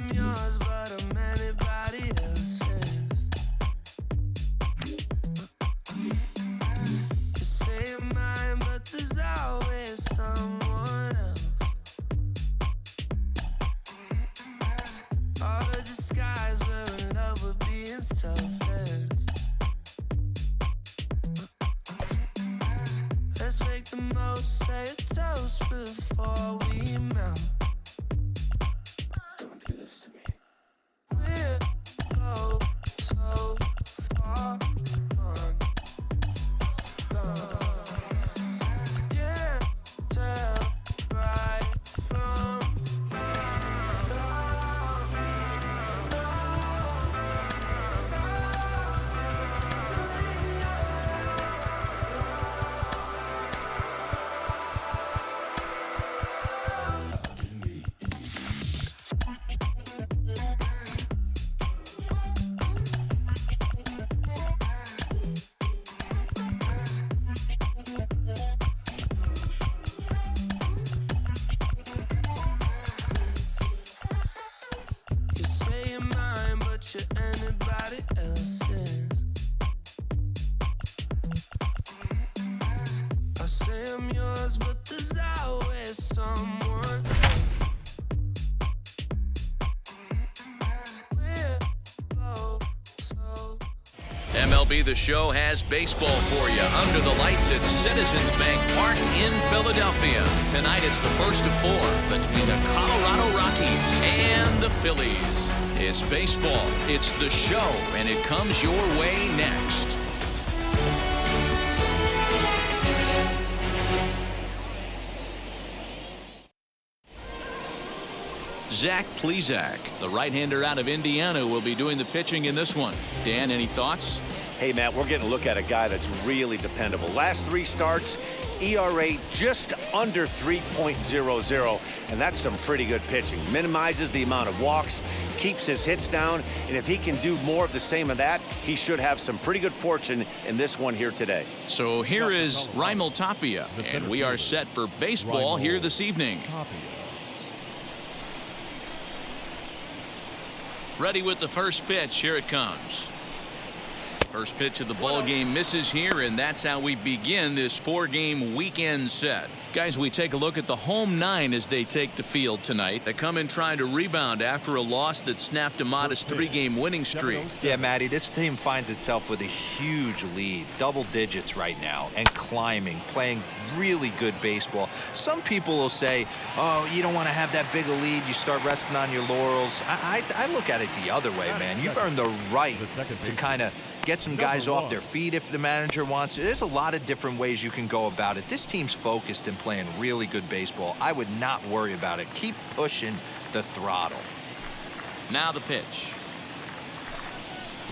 I'm yours, but I'm anybody else's. You say you're mine, but there's always someone else. All the disguise, we're in love with being selfless. Let's make the most, say a toast before we melt. Don't do this to me. We're so far gone. Yeah, tell right from you say you're mine, but you're anybody else's. I say I'm yours, but there's always someone else. We're both so. MLB The Show has baseball for you under the lights at Citizens Bank Park in Philadelphia. Tonight it's the first of four between the Colorado Rockies and the Phillies. It's baseball, it's The Show, and it comes your way next. Zack Plesac, the right-hander out of Indiana, will be doing the pitching in this one. Dan, any thoughts? Hey, Matt, we're getting a look at a guy that's really dependable. Last three starts, ERA just under 3.00, and that's some pretty good pitching. Minimizes the amount of walks, keeps his hits down, and if he can do more of the same of that, he should have some pretty good fortune in this one here today. So here is Raimel Tapia, and we are set for baseball here this evening. Ready with the first pitch. Here it comes. First pitch of the ball game misses here, and that's how we begin this four-game weekend set. Guys, we take a look at the home nine as they take the field tonight. They come in trying to rebound after a loss that snapped a modest three-game winning streak. Yeah, Matty, this team finds itself with a huge lead, double digits right now, and climbing, playing really good baseball. Some people will say, oh, you don't want to have that big a lead, you start resting on your laurels. I look at it the other way, man. You've earned the right to kind of get some guys off their feet if the manager wants to. There's a lot of different ways you can go about it. This team's focused and playing really good baseball. I would not worry about it. Keep pushing the throttle. Now the pitch.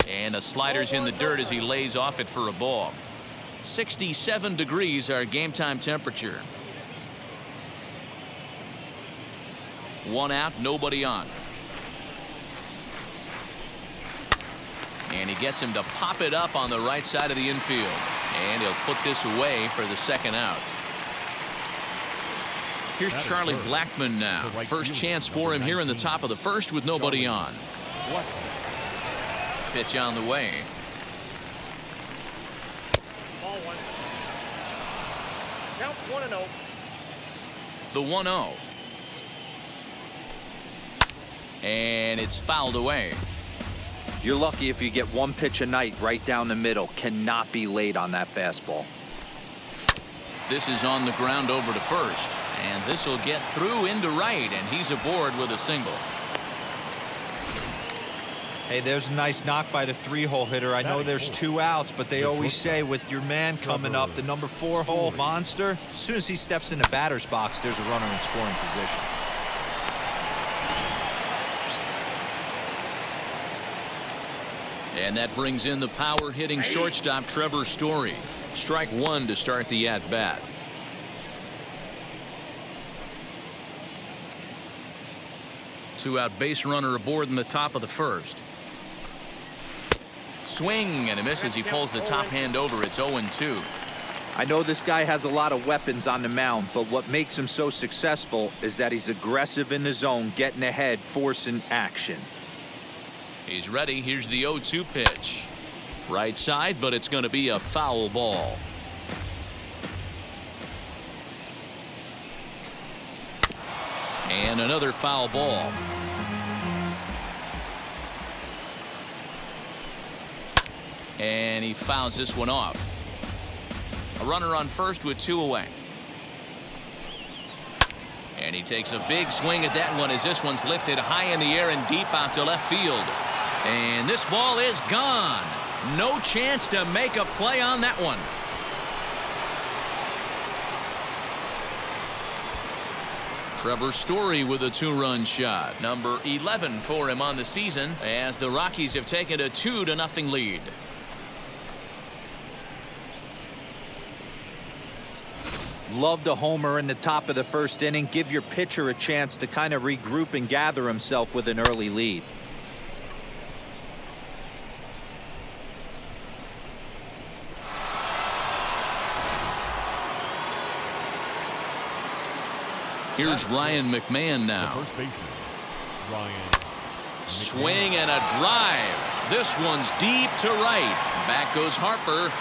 And a slider's in the dirt as he lays off it for a ball. 67 degrees our game time temperature. One out, nobody on. And he gets him to pop it up on the right side of the infield. And he'll put this away for the second out. Here's Charlie Blackmon now. First chance for him here in the top of the first with nobody on. Pitch on the way. Ball one. Count 1-0. The 1-0. And it's fouled away. You're lucky if you get one pitch a night right down the middle. Cannot be late on that fastball. This is on the ground over to first. And this will get through into right, and he's aboard with a single. Hey, there's a nice knock by the three-hole hitter. I know there's two outs, but they always say with your man coming up, the number 4-hole monster, as soon as he steps in the batter's box, there's a runner in scoring position. And that brings in the power-hitting shortstop Trevor Story. Strike one to start the at-bat. Two-out base runner aboard in the top of the first. Swing and a miss as he pulls the top hand over. It's 0-2. I know this guy has a lot of weapons on the mound, but what makes him so successful is that he's aggressive in the zone, getting ahead, forcing action. He's ready. Here's the 0-2 pitch. Right side, but it's going to be a foul ball. And another foul ball. And he fouls this one off. A runner on first with 2 away. And he takes a big swing at that one as this one's lifted high in the air and deep out to left field. And this ball is gone. No chance to make a play on that one. Trevor Story with a 2-run shot. Number 11 for him on the season as the Rockies have taken a 2-0 lead. Love the homer in the top of the first inning. Give your pitcher a chance to kind of regroup and gather himself with an early lead. Here's Ryan McMahon now. First baseman, Ryan. Swing and a drive. This one's deep to right. Back goes Harper.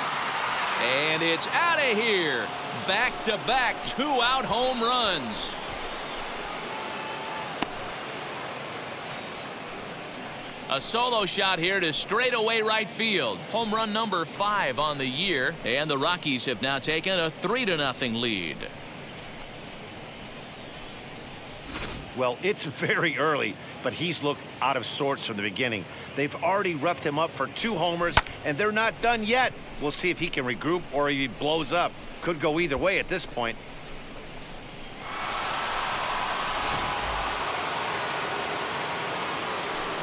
And it's out of here. Back-to-back 2-out home runs. A solo shot here to straightaway right field. Home run number 5 on the year. And the Rockies have now taken a 3-0 lead. Well, it's very early, but he's looked out of sorts from the beginning. They've already roughed him up for 2 homers, and they're not done yet. We'll see if he can regroup or he blows up. Could go either way at this point.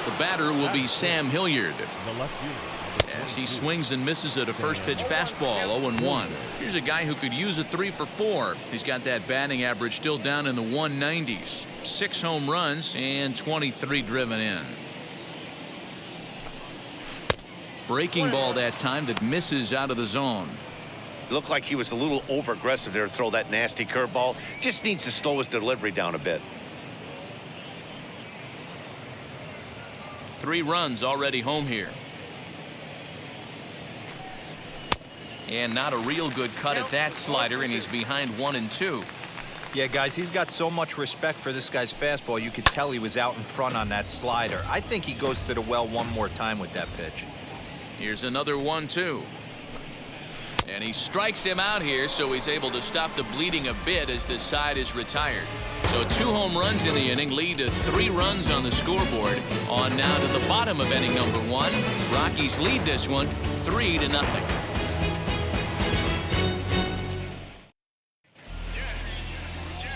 The batter will be Sam Hilliard. The left fielder. As he swings and misses at a first pitch fastball, 0-1. Here's a guy who could use a 3 for 4. He's got that batting average still down in the 190s. 6 home runs and 23 driven in. Breaking ball that time that misses out of the zone. Looked like he was a little over aggressive there to throw that nasty curveball. Just needs to slow his delivery down a bit. 3 runs already home here. And not a real good cut at that slider, and he's behind 1-2. Yeah, guys, he's got so much respect for this guy's fastball. You could tell he was out in front on that slider. I think he goes to the well one more time with that pitch. Here's another 1-2. And he strikes him out here, so he's able to stop the bleeding a bit as this side is retired. So 2 home runs in the inning lead to 3 runs on the scoreboard. On now to the bottom of inning number 1. Rockies lead this one 3-0.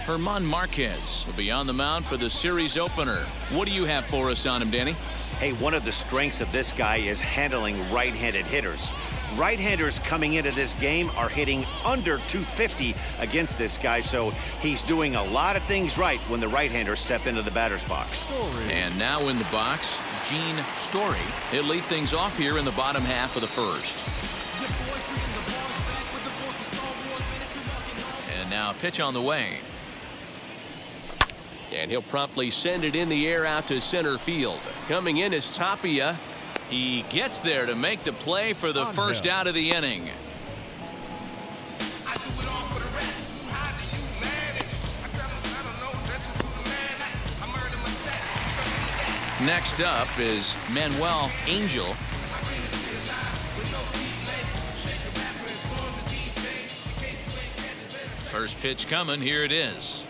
German Marquez will be on the mound for the series opener. What do you have for us on him, Danny? Hey, one of the strengths of this guy is handling right-handed hitters. Right-handers coming into this game are hitting under 250 against this guy, so he's doing a lot of things right when the right-handers step into the batter's box. And now in the box, Gene Story. He'll lead things off here in the bottom half of the first. And now pitch on the way. And he'll promptly send it in the air out to center field. Coming in is Tapia. He gets there to make the play for the first out of the inning. Next up is Manuel Angel. First pitch coming. Here it is.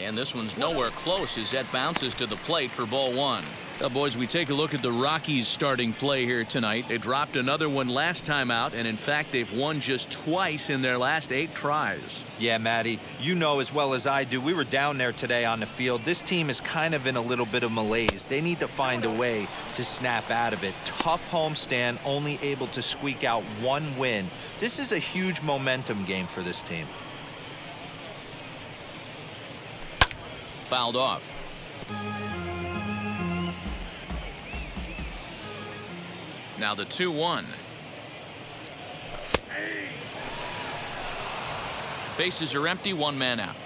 And this one's nowhere close as that bounces to the plate for ball 1. Now, boys, we take a look at the Rockies starting play here tonight. They dropped another one last time out, and in fact, they've won just twice in their last 8 tries. Yeah, Matty, you know as well as I do, we were down there today on the field. This team is kind of in a little bit of malaise. They need to find a way to snap out of it. Tough homestand, only able to squeak out 1 win. This is a huge momentum game for this team. Fouled off. Now the 2-1. Bases are empty, one man out.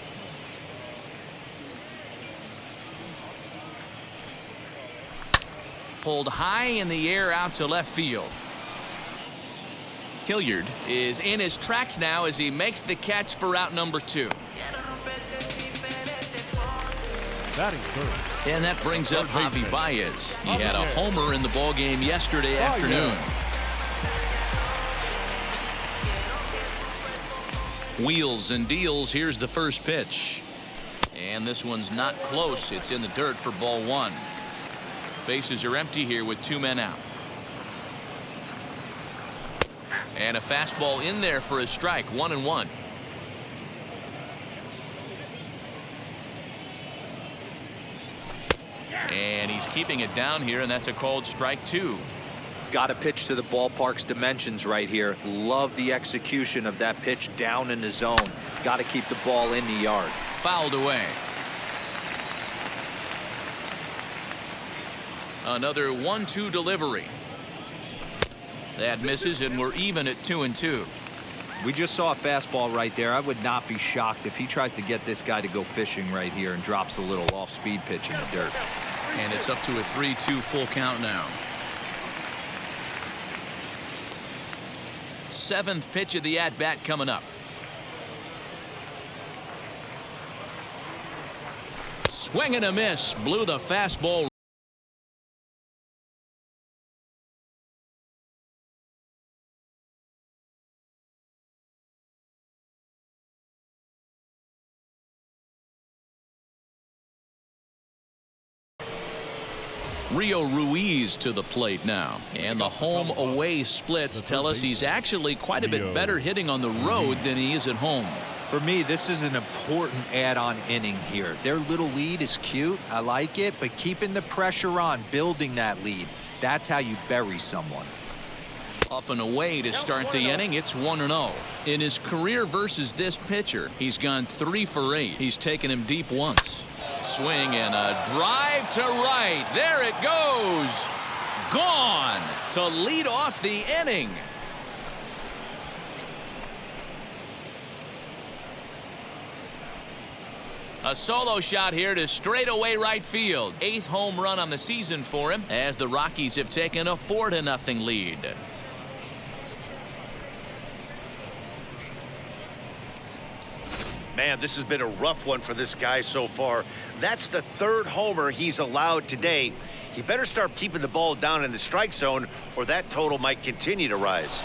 Pulled high in the air out to left field. Hilliard is in his tracks now as he makes the catch for out number 2. Batting third. And that brings up Javi Baez. He had a homer in the ballgame yesterday afternoon. Wheels and deals. Here's the first pitch. And this one's not close. It's in the dirt for ball 1. Bases are empty here with 2 men out. And a fastball in there for a strike. 1-1. And he's keeping it down here, and that's a called strike 2. Got to pitch to the ballpark's dimensions right here. Love the execution of that pitch down in the zone. Got to keep the ball in the yard. Fouled away. Another 1-2 delivery. That misses, and we're even at 2-2. We just saw a fastball right there. I would not be shocked if he tries to get this guy to go fishing right here and drops a little off-speed pitch in the dirt. And it's up to a 3-2 full count now. 7th pitch of the at-bat coming up. Swing and a miss. Blew the fastball. Rio Ruiz to the plate now. And the home-away splits tell us he's actually quite a bit better hitting on the road than he is at home. For me, this is an important add-on inning here. Their little lead is cute. I like it. But keeping the pressure on, building that lead, that's how you bury someone. Up and away to start the inning. It's 1-0. In his career versus this pitcher, he's gone 3 for 8. He's taken him deep once. Swing and a drive to right. There it goes. Gone to lead off the inning. A solo shot here to straightaway right field. 8th home run on the season for him as the Rockies have taken a 4-0 lead. Man, this has been a rough one for this guy so far. That's the 3rd homer he's allowed today. He better start keeping the ball down in the strike zone, or that total might continue to rise.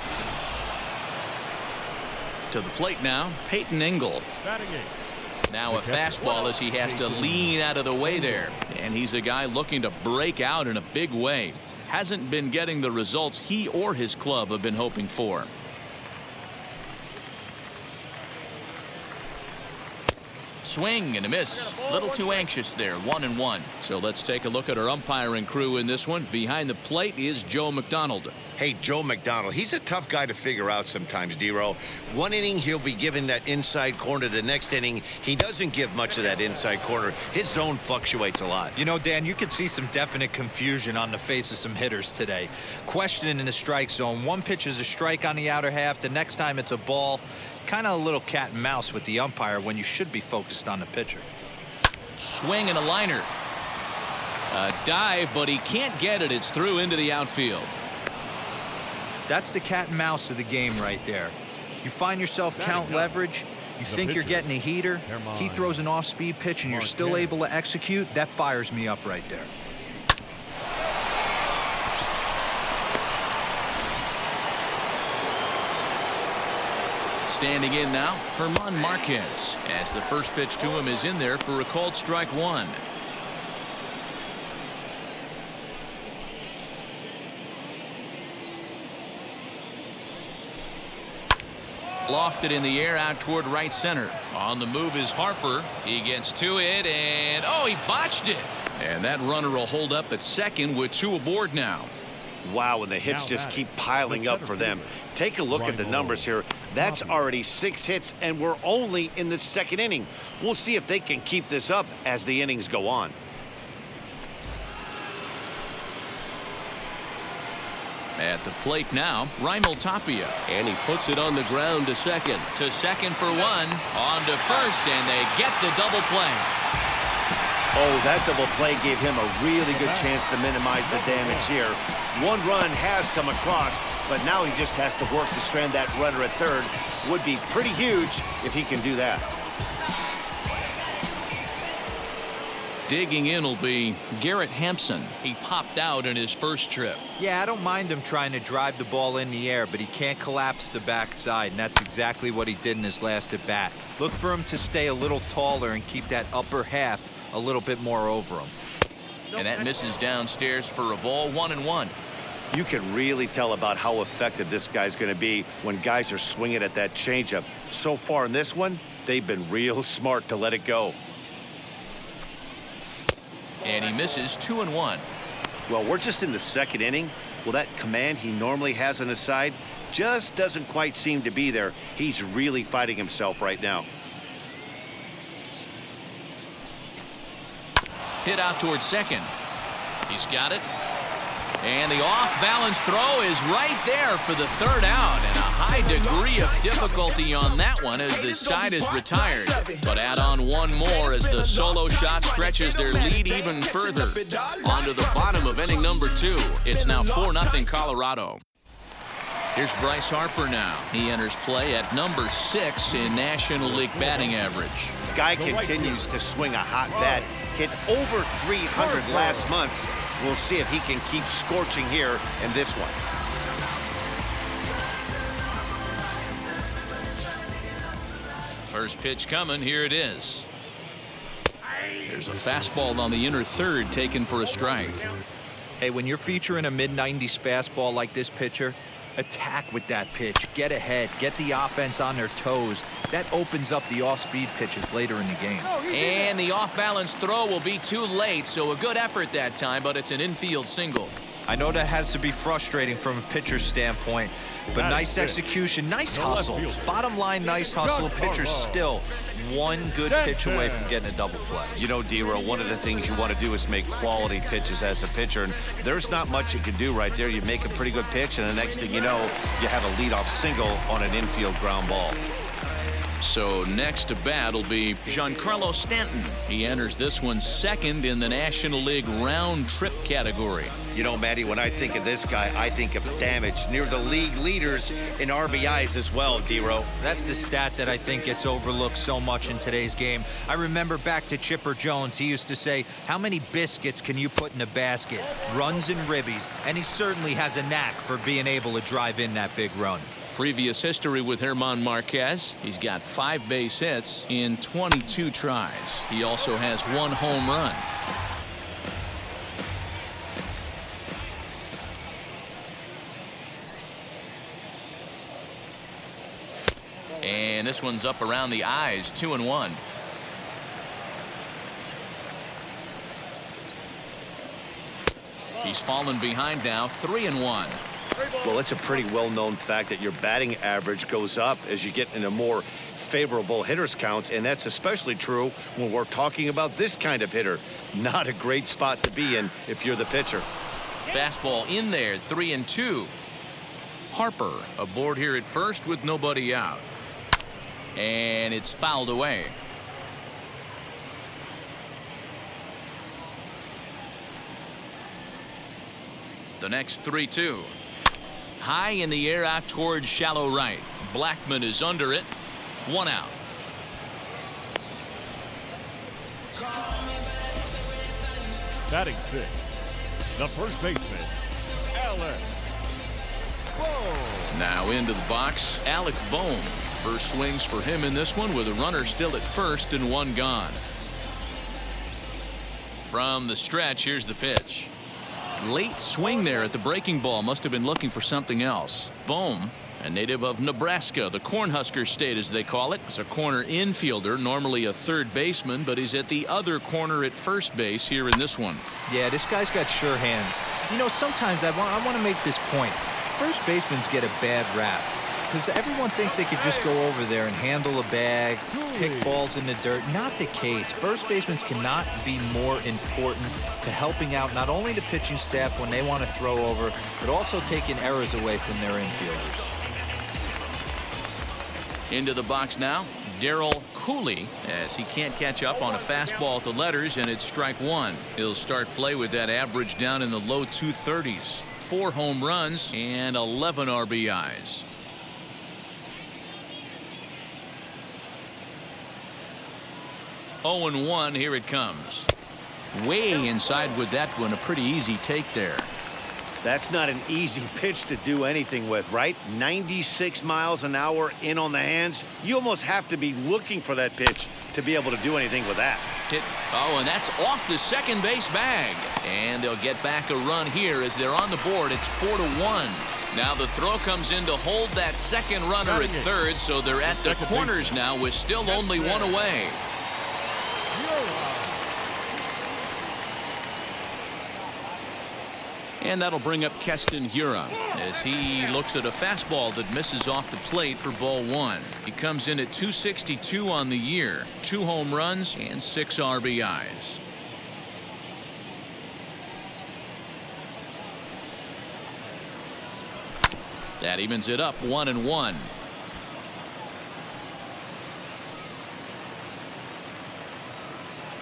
To the plate now, Peyton Engel. Batting 8. Now a fastball as he has to lean out of the way there. And he's a guy looking to break out in a big way. Hasn't been getting the results he or his club have been hoping for. Swing and a miss. A little too anxious there. 1-1. So let's take a look at our umpiring crew in this one. Behind the plate is Joe McDonald. Hey, Joe McDonald, he's a tough guy to figure out sometimes, D-Row. One inning, he'll be giving that inside corner. The next inning, he doesn't give much of that inside corner. His zone fluctuates a lot. You know, Dan, you could see some definite confusion on the face of some hitters today. Questioning in the strike zone. One pitch is a strike on the outer half. The next time it's a ball. Kind of a little cat and mouse with the umpire when you should be focused on the pitcher. Swing and a liner. A dive, but he can't get it. It's through into the outfield. That's the cat and mouse of the game right there. You find yourself count leverage. You think you're getting a heater. He throws an off-speed pitch and you're still able to execute. That fires me up right there. Standing in now, Herman Marquez, as the first pitch to him is in there for a called strike 1. Lofted in the air out toward right center. On the move is Harper. He gets to it, and oh, he botched it. And that runner will hold up at second with 2 aboard now. Wow, and the hits just keep piling up for them. Take a look at the numbers here. That's already 6 hits, and we're only in the 2nd inning. We'll see if they can keep this up as the innings go on. At the plate now, Raimel Tapia. And he puts it on the ground to second. To second for one. On to first, and they get the double play. Oh, that double play gave him a really good chance to minimize the damage here. One run has come across, but now he just has to work to strand that runner at third. Would be pretty huge if he can do that. Digging in will be Garrett Hampson. He popped out in his first trip. Yeah, I don't mind him trying to drive the ball in the air, but he can't collapse the backside, and that's exactly what he did in his last at bat. Look for him to stay a little taller and keep that upper half a little bit more over him. And that misses downstairs for a ball, 1-1. You can really tell about how effective this guy's going to be when guys are swinging at that changeup. So far in this one, they've been real smart to let it go. And he misses, 2-1. Well, we're just in the second inning. Well, that command he normally has on his side just doesn't quite seem to be there. He's really fighting himself right now. Hit out towards second. He's got it. And the off-balance throw is right there for the third out. And a high degree of difficulty on that one as the side is retired. But add on one more as the solo shot stretches their lead even further. On to the bottom of inning number 2. It's now 4-0 Colorado. Here's Bryce Harper now. He enters play at number 6 in National League batting average. Guy continues to swing a hot bat. Hit over 300 last month. We'll see if he can keep scorching here in this one. First pitch coming. Here it is. There's a fastball on the inner third taken for a strike. Hey, when you're featuring a mid-90s fastball like this pitcher, attack with that pitch. Get ahead. Get the offense on their toes. That opens up the off-speed pitches later in the game. And the off-balance throw will be too late, so a good effort that time, but it's an infield single. I know that has to be frustrating from a pitcher's standpoint, but nice execution, nice hustle. Bottom line, nice hustle. Pitcher's still one good pitch away from getting a double play. You know, D-Row, one of the things you want to do is make quality pitches as a pitcher, and there's not much you can do right there. You make a pretty good pitch, and the next thing you know, you have a leadoff single on an infield ground ball. So next to bat will be Giancarlo Stanton. He enters this one second in the National League round trip category. You know, Matty, when I think of this guy, I think of damage. Near the league leaders in RBIs as well, D-Row. That's the stat that I think gets overlooked so much in today's game. I remember back to Chipper Jones. He used to say, how many biscuits can you put in a basket? Runs and ribbies. And he certainly has a knack for being able to drive in that big run. Previous history with German Marquez. He's got 5 base hits in 22 tries. He also has 1 home run. And this one's up around the eyes, 2-1. He's fallen behind now, 3-1. Well, it's a pretty well-known fact that your batting average goes up as you get into more favorable hitters counts, and that's especially true when we're talking about this kind of hitter. Not a great spot to be in if you're the pitcher. Fastball in there, 3-2. Harper aboard here at first with nobody out. And it's fouled away. The next 3-2. High in the air out towards shallow right. Blackman is under it. 1 out. Batting 6th, the first baseman, Alex Bohm. Now into the box, Alec Bohm. First swings for him in this one with a runner still at first and 1 gone. From the stretch, here's the pitch. Late swing there at the breaking ball. Must have been looking for something else. Bohm, a native of Nebraska, the Cornhusker State as they call it, is a corner infielder, normally a third baseman, but he's at the other corner at first base here in this one. Yeah, this guy's got sure hands. You know, sometimes I want to make this point. First basemans get a bad rap. because everyone thinks they could just go over there and handle a bag, pick balls in the dirt. Not the case. First basemen cannot be more important to helping out not only the pitching staff when they want to throw over, but also taking errors away from their infielders. Into the box now, Darryl Cooley, as he can't catch up on a fastball to letters, and it's strike one. He'll start play with that average down in the low 230s. 4 home runs and 11 RBIs. Oh and 1, here it comes. Way inside with that one, a pretty easy take there. That's not an easy pitch to do anything with, right? 96 miles an hour in on the hands. You almost have to be looking for that pitch to be able to do anything with that. Oh, and that's off the second base bag. And they'll get back a run here as they're on the board. It's 4-1. Now the throw comes in to hold that second runner at third, so they're at the corners now with still only one away. And that'll bring up Keston Hiura as he looks at a fastball that misses off the plate for ball 1. He comes in at 262 on the year, 2 home runs and 6 RBIs. That evens it up 1-1.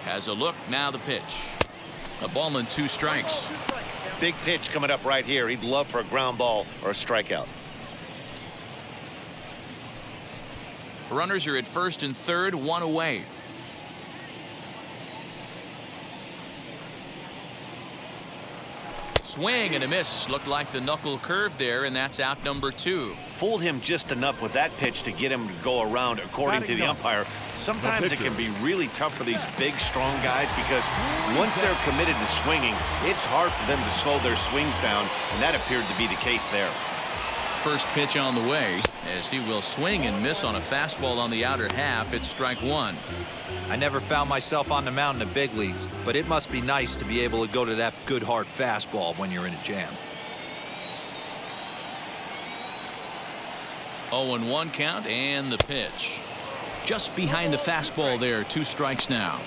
Has a look, now the pitch. A ball and 2 strikes. Big pitch coming up right here. He'd love for a ground ball or a strikeout. Runners are at first and third, 1 away. Swing and a miss. Looked like the knuckle curve there, and that's out number 2. Fooled him just enough with that pitch to get him to go around, according to the umpire. Sometimes it can be really tough for these big, strong guys because once they're committed to swinging, it's hard for them to slow their swings down, and that appeared to be the case there. First pitch on the way as he will swing and miss on a fastball on the outer half. It's strike 1. I never found myself on the mound in the big leagues, but it must be nice to be able to go to that good hard fastball when you're in a jam. 0-1 count and the pitch. Just behind the fastball there, 2 strikes now.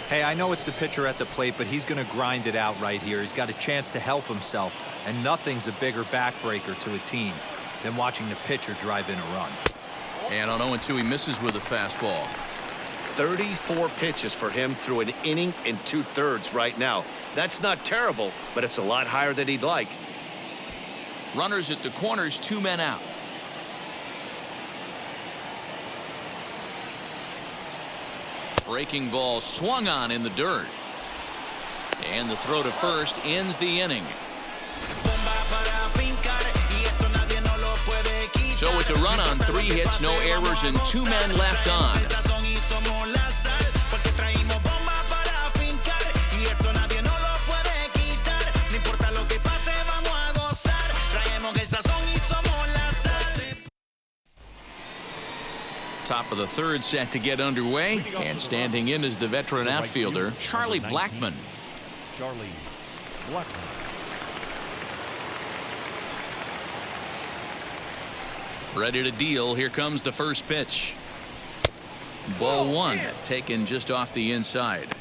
Hey, I know it's the pitcher at the plate, but he's going to grind it out right here. He's got a chance to help himself, and nothing's a bigger backbreaker to a team than watching the pitcher drive in a run. And on 0-2, he misses with a fastball. 34 pitches for him through an inning and 2/3 right now. That's not terrible, but it's a lot higher than he'd like. Runners at the corners, 2 men out. Breaking ball swung on in the dirt. And the throw to first ends the inning. So it's a run on 3 hits, no errors, and 2 men left on. Top of the third set to get underway, and standing in is the veteran outfielder Charlie Blackmon. Charlie Blackmon. Ready to deal. Here comes the first pitch. Ball 1 taken just off the inside.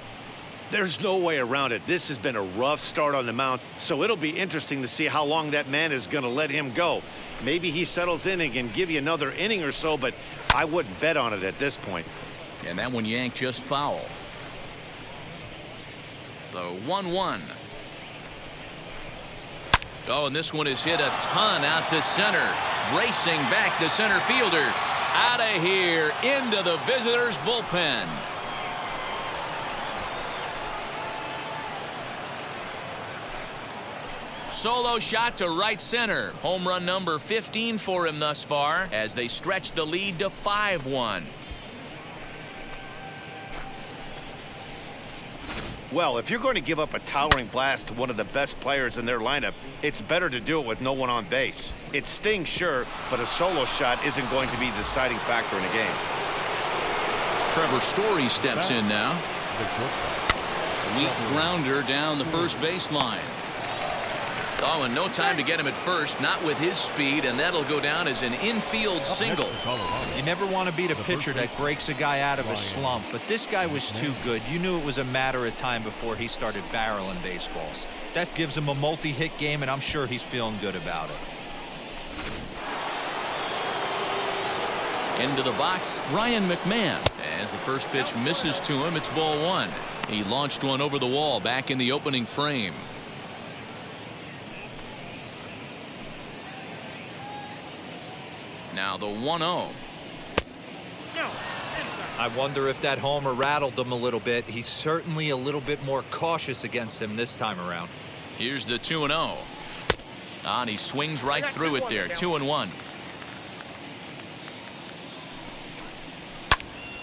There's no way around it. This has been a rough start on the mound, so it'll be interesting to see how long that man is going to let him go. Maybe he settles in and can give you another inning or so, but I wouldn't bet on it at this point. And that one yanked just foul. The 1-1. Oh, and this one is hit a ton out to center. Racing back the center fielder. Out of here into the visitors' bullpen. Solo shot to right center. Home run number 15 for him thus far as they stretch the lead to 5-1. Well, if you're going to give up a towering blast to one of the best players in their lineup, it's better to do it with no one on base. It stings, sure, but a solo shot isn't going to be the deciding factor in a game. Trevor Story steps in now. Weak grounder down the first baseline. Oh, and no time to get him at first, not with his speed, and that'll go down as an infield single. You never want to beat a pitcher that breaks a guy out of a slump, but this guy was too good. You knew it was a matter of time before he started barreling baseballs. That gives him a multi-hit game, and I'm sure he's feeling good about it. Into the box, Ryan McMahon. As the first pitch misses to him, it's ball one. He launched one over the wall back in the opening frame. Now the 1-0. I wonder if that homer rattled him a little bit. He's certainly a little bit more cautious against him this time around. Here's the 2-0. And he swings right through it there. 2-1.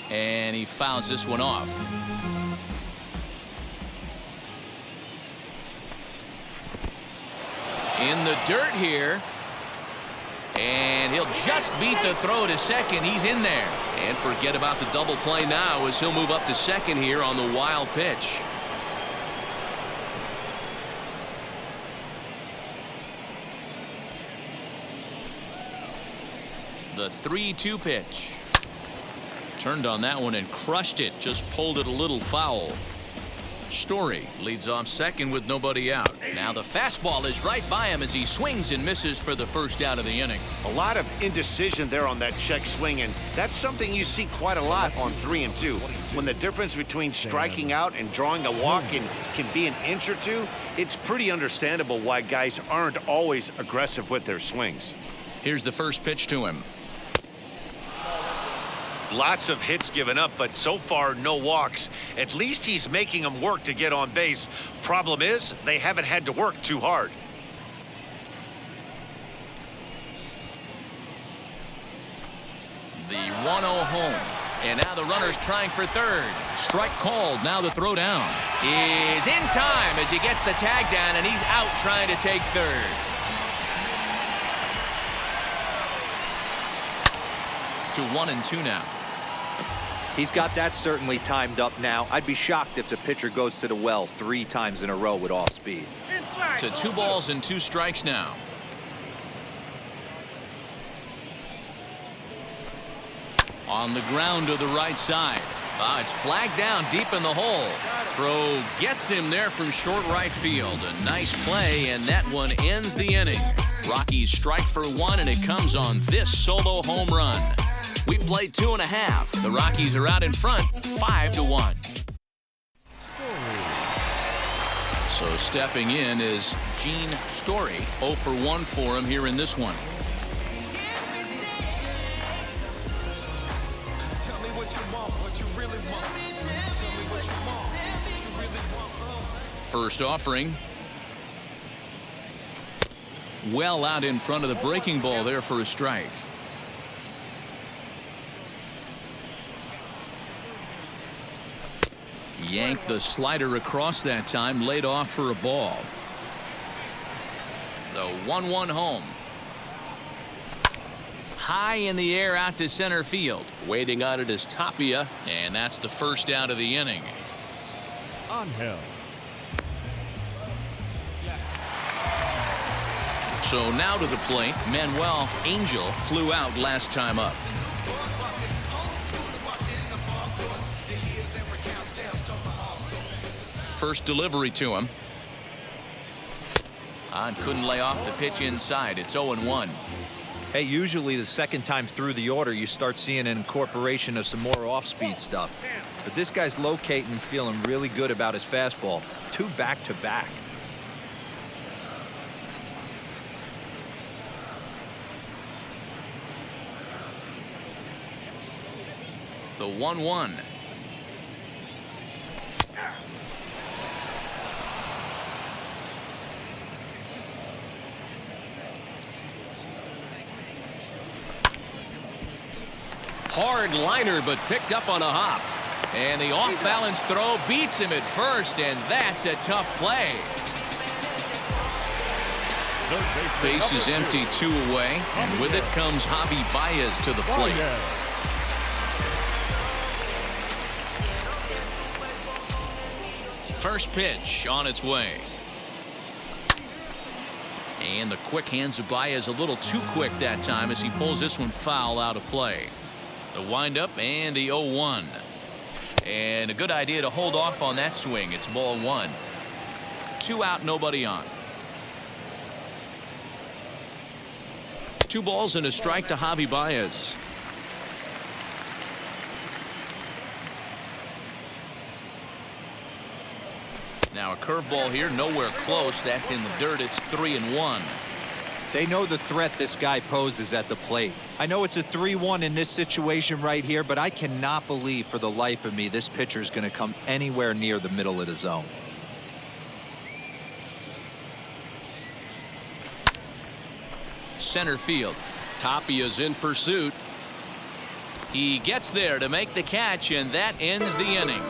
And he fouls this one off. In the dirt here. And he'll just beat the throw to second. He's in there. And forget about the double play now as he'll move up to second here on the wild pitch. The 3-2 pitch. Turned on that one and crushed it. Just pulled it a little foul. Story leads off second with nobody out. Now the fastball is right by him as he swings and misses for the first out of the inning. A lot of indecision there on that check swing, and that's something you see quite a lot on 3 and 2. When the difference between striking out and drawing a walk can be an inch or two, it's pretty understandable why guys aren't always aggressive with their swings. Here's the first pitch to him. Lots of hits given up, but so far no walks. At least he's making them work to get on base. Problem is, they haven't had to work too hard. The 1-0 home. And now the runner's trying for third. Strike called. Now the throw down is in time as he gets the tag down, and he's out trying to take third. To 1-2 now. He's got that certainly timed up now. I'd be shocked if the pitcher goes to the well 3 times in a row with off speed. To 2 balls and 2 strikes now. On the ground to the right side. It's flagged down deep in the hole. Throw gets him there from short right field. A nice play, and that one ends the inning. Rockies strike for 1, and it comes on this solo home run. We played 2.5. The Rockies are out in front, 5-1. So stepping in is Gene Story. 0 for 1 for him here in this one. First offering. Well out in front of the breaking ball there for a strike. Yanked the slider across that time, laid off for a ball. The 1-1 home. High in the air out to center field. Waiting on it is Tapia, and that's the first out of the inning. Angel. So now to the plate, Manuel Angel flew out last time up. First delivery to him. Couldn't lay off the pitch inside. It's 0-1. Hey, usually the second time through the order, you start seeing an incorporation of some more off-speed stuff. But this guy's locating and feeling really good about his fastball. 2 back-to-back. The 1-1. Hard liner, but picked up on a hop. And the off-balance throw beats him at first, and that's a tough play. Base is empty, 2 away, and with it comes Javi Baez to the plate. First pitch on its way. And the quick hands of Baez a little too quick that time as he pulls this one foul out of play. The windup and the 0-1. And a good idea to hold off on that swing. It's ball one. 2 out, nobody on. 2 balls and a strike to Javi Baez. Now a curveball here, nowhere close. That's in the dirt. It's 3-1. They know the threat this guy poses at the plate. I know it's a 3-1 in this situation right here, but I cannot believe for the life of me this pitcher is going to come anywhere near the middle of the zone. Center field. Tapia's in pursuit. He gets there to make the catch, and that ends the inning.